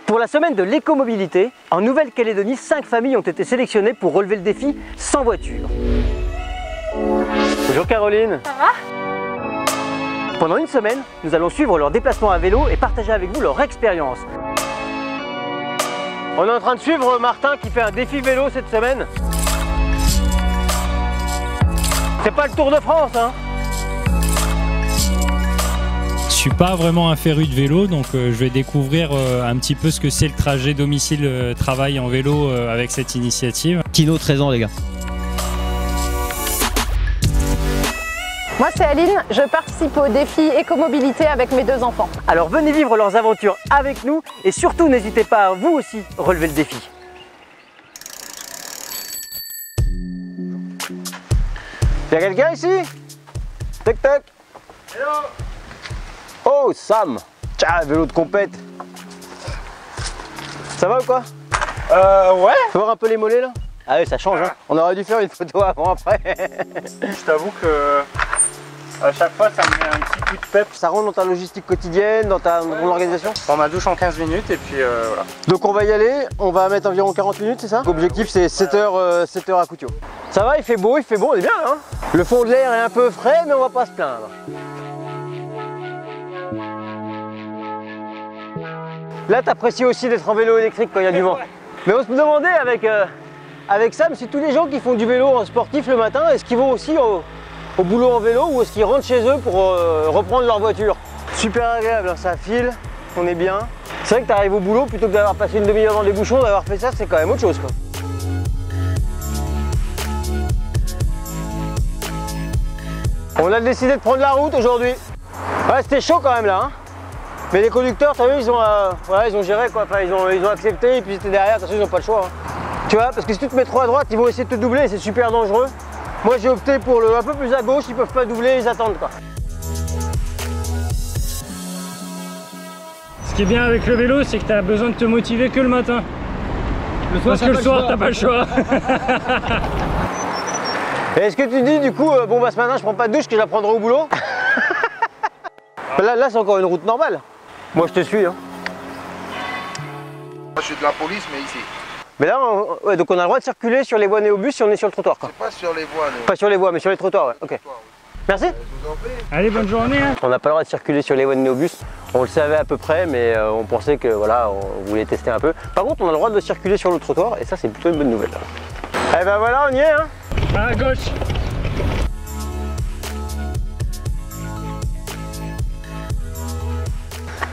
Pour la semaine de l'écomobilité, en Nouvelle-Calédonie, 5 familles ont été sélectionnées pour relever le défi sans voiture. Bonjour Caroline. Ça va? Pendant une semaine, nous allons suivre leur déplacement à vélo et partager avec vous leur expérience. On est en train de suivre Martin qui fait un défi vélo cette semaine. C'est pas le Tour de France, hein? Je suis pas vraiment un féru de vélo, donc je vais découvrir un petit peu ce que c'est le trajet domicile-travail en vélo avec cette initiative. Kino, 13 ans les gars. Moi c'est Aline, je participe au défi écomobilité avec mes 2 enfants. Alors venez vivre leurs aventures avec nous et surtout n'hésitez pas à vous aussi relever le défi. Y'a quelqu'un ici? Tac tac. Hello. Oh Sam. Tiens, vélo de compète. Ça va ou quoi? Ouais. Faut voir un peu les mollets là? Ah oui, ça change hein. On aurait dû faire une photo avant après. Je t'avoue que à chaque fois ça me met un petit coup de pep. Ça rentre dans ta logistique quotidienne, dans ton organisation? Je prends ma douche en 15 minutes et puis voilà. Donc on va y aller, on va mettre environ 40 minutes, c'est ça? L'objectif c'est 7 heures à Koutio. Ça va, il fait beau, on est bien là hein. Le fond de l'air est un peu frais mais on va pas se plaindre. Là t'apprécies aussi d'être en vélo électrique quand il y a du vent. Mais on se demandait avec Sam si tous les gens qui font du vélo sportif le matin, est-ce qu'ils vont aussi au boulot en vélo ou est-ce qu'ils rentrent chez eux pour reprendre leur voiture? Super agréable, hein, ça file, on est bien. C'est vrai que tu arrives au boulot, plutôt que d'avoir passé une demi-heure dans les bouchons, d'avoir fait ça, c'est quand même autre chose quoi. On a décidé de prendre la route aujourd'hui. Ouais, c'était chaud quand même là. Hein. Mais les conducteurs, t'as vu, ils ont géré quoi. Enfin, ils ont accepté et puis ils étaient derrière, parce qu'ils n'ont pas le choix. Hein. Tu vois, parce que si tu te mets trop à droite, ils vont essayer de te doubler et c'est super dangereux. Moi j'ai opté pour le un peu plus à gauche, ils peuvent pas doubler, ils attendent quoi. Ce qui est bien avec le vélo, c'est que tu as besoin de te motiver que le matin. Parce que le soir, t'as pas le choix. Et est-ce que tu dis du coup, bon bah ce matin je prends pas de douche, que je la prendrai au boulot? Là c'est encore une route normale. Moi je te suis. Hein. Moi je suis de la police mais ici. Mais là, ouais, donc on a le droit de circuler sur les voies néobus si on est sur le trottoir quoi. C'est pas sur les voies. Pas sur les voies mais sur les trottoirs, ouais. Ok. Merci. Je vous en prie. Allez, bonne journée. Hein. On n'a pas le droit de circuler sur les voies de néobus. On le savait à peu près mais on pensait que voilà, on voulait tester un peu. Par contre on a le droit de circuler sur le trottoir et ça c'est plutôt une bonne nouvelle. Eh ben voilà, on y est hein. À gauche.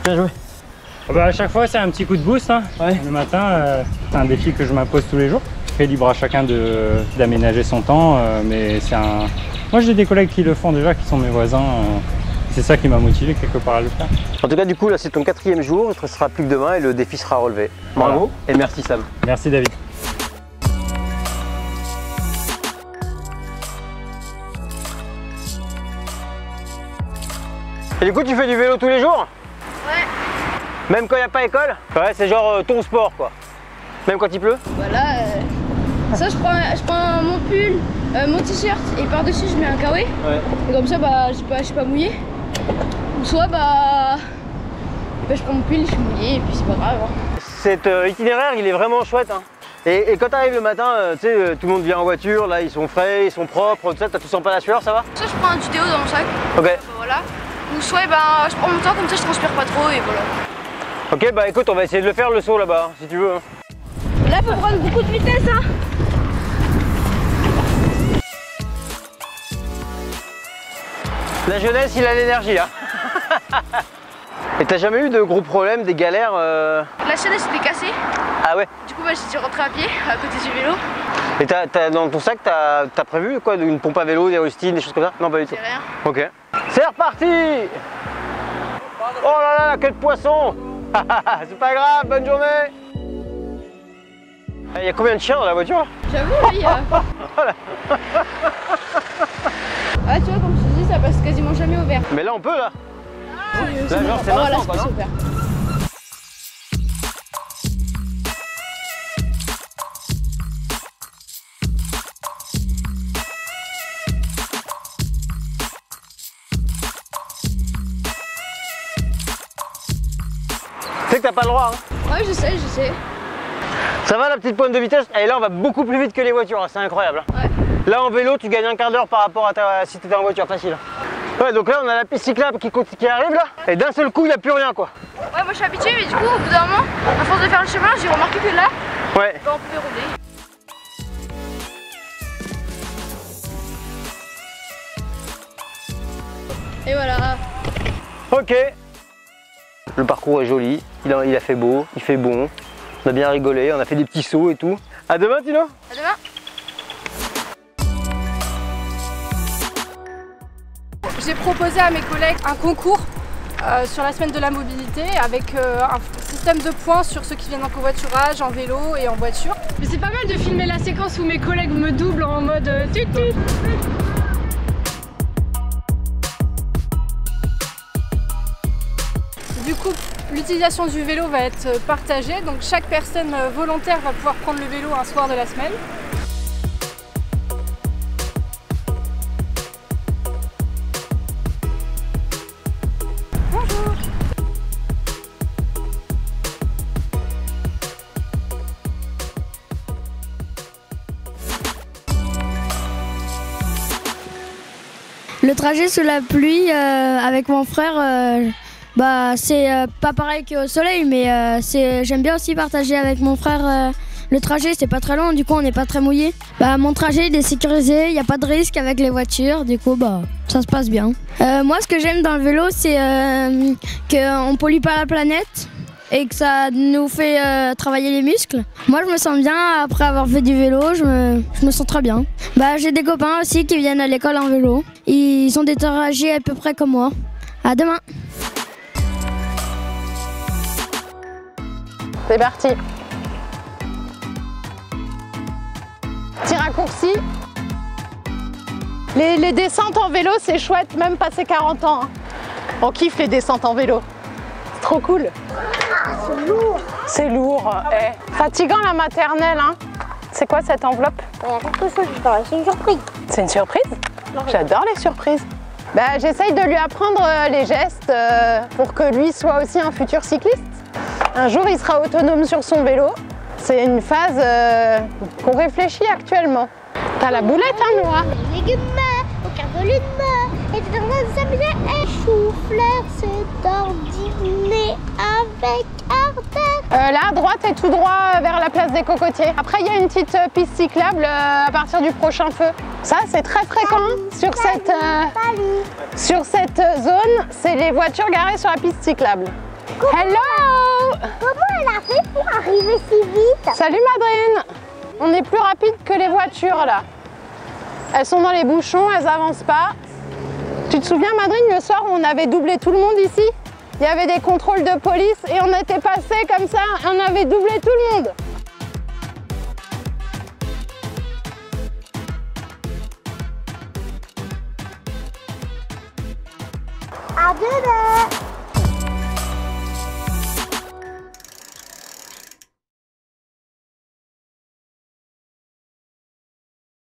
Bien joué. Bah, à chaque fois c'est un petit coup de boost hein. Ouais. Le matin c'est un défi que je m'impose tous les jours. Après libre à chacun d'aménager son temps mais c'est un... Moi j'ai des collègues qui le font déjà, qui sont mes voisins. C'est ça qui m'a motivé quelque part à le faire. En tout cas du coup là c'est ton 4e jour, il ne te restera plus que demain et le défi sera relevé. Bravo voilà. Et merci Sam. Merci David. Et du coup tu fais du vélo tous les jours? Ouais. Même quand il n'y a pas école? Ouais, c'est genre ton sport quoi. Même quand il pleut? Voilà, ça je prends mon pull, mon t-shirt et par-dessus je mets un kawaii. Ouais. Et comme ça bah je suis pas mouillé. Ou soit bah je prends mon pull, je suis mouillé et puis c'est pas grave. Hein. Cet itinéraire il est vraiment chouette. Hein. Et quand tu arrives le matin, tu sais, tout le monde vient en voiture, là ils sont frais, ils sont propres, tout ça, tu sens pas la sueur, ça va? Soit je prends un du déo dans mon sac. Ok. Voilà. Ou soit bah, je prends mon temps comme ça je transpire pas trop et voilà. Ok bah écoute on va essayer de le faire le saut là-bas si tu veux. Là faut prendre beaucoup de vitesse hein. La jeunesse il a l'énergie hein. Et t'as jamais eu de gros problèmes, des galères La chaîne s'était cassée. Ah ouais. Du coup bah j'ai dû rentrer à pied à côté du vélo. Et dans ton sac t'as prévu quoi? Une pompe à vélo, des rustines, des choses comme ça? Non pas du tout. C'est rien. Ok. C'est reparti. Oh là là, quel poisson. C'est pas grave, bonne journée. Il y a combien de chiens dans la voiture? J'avoue là il y a... Ah tu vois comme je te dis ça passe quasiment jamais au vert. Mais là on peut là. Là genre c'est maintenant quoi non? Au vert. Tu sais que t'as pas le droit hein. Ouais, je sais. Ça va la petite pointe de vitesse? Et là on va beaucoup plus vite que les voitures, hein. C'est incroyable. Ouais. Là en vélo tu gagnes un quart d'heure par rapport à si tu étais en voiture, facile. Ouais, donc là on a la piste cyclable qui arrive là, et d'un seul coup il n'y a plus rien quoi. Ouais, moi je suis habituée, mais du coup, au bout d'un moment, à force de faire le chemin, j'ai remarqué que là, Ouais. on pouvait rouler. Et voilà. Ok. Le parcours est joli, il a fait beau, il fait bon, on a bien rigolé, on a fait des petits sauts et tout. À demain Tino. À demain. J'ai proposé à mes collègues un concours sur la semaine de la mobilité avec un système de points sur ceux qui viennent en covoiturage, en vélo et en voiture. Mais c'est pas mal de filmer la séquence où mes collègues me doublent en mode tut-tut. Du coup, l'utilisation du vélo va être partagée, donc chaque personne volontaire va pouvoir prendre le vélo un soir de la semaine. Bonjour. Le trajet sous la pluie avec mon frère, c'est pas pareil qu'au soleil, mais j'aime bien aussi partager avec mon frère le trajet. C'est pas très long, du coup on n'est pas très mouillé. Mon trajet il est sécurisé, il n'y a pas de risque avec les voitures, du coup ça se passe bien. Moi ce que j'aime dans le vélo c'est qu'on pollue pas la planète et que ça nous fait travailler les muscles. Moi je me sens bien après avoir fait du vélo, je me sens très bien. J'ai des copains aussi qui viennent à l'école en vélo. Ils ont des trajets à peu près comme moi. À demain. C'est parti. Petit raccourci. Les descentes en vélo, c'est chouette, même passé 40 ans. Hein. On kiffe les descentes en vélo. C'est trop cool. C'est lourd. C'est lourd. Fatigant la maternelle. Hein. C'est quoi cette enveloppe? C'est une surprise. C'est une surprise? J'adore les surprises. J'essaye de lui apprendre les gestes pour que lui soit aussi un futur cycliste. Un jour, il sera autonome sur son vélo. C'est une phase qu'on réfléchit actuellement. T'as la boulette, hein, Noah? Les légumes, aucun volume, et tu devrais s'amuser. Chou-fleur, c'est d'or dîner avec ardeur. Là, à droite et tout droit vers la place des Cocotiers. Après, il y a une petite piste cyclable à partir du prochain feu. Ça, c'est très fréquent sur cette zone. C'est les voitures garées sur la piste cyclable. Hello! Comment elle a fait pour arriver si vite? Salut Madrine! On est plus rapide que les voitures là. Elles sont dans les bouchons, elles avancent pas. Tu te souviens Madrine, le soir où on avait doublé tout le monde ici? Il y avait des contrôles de police et on était passé comme ça, on avait doublé tout le monde. À demain.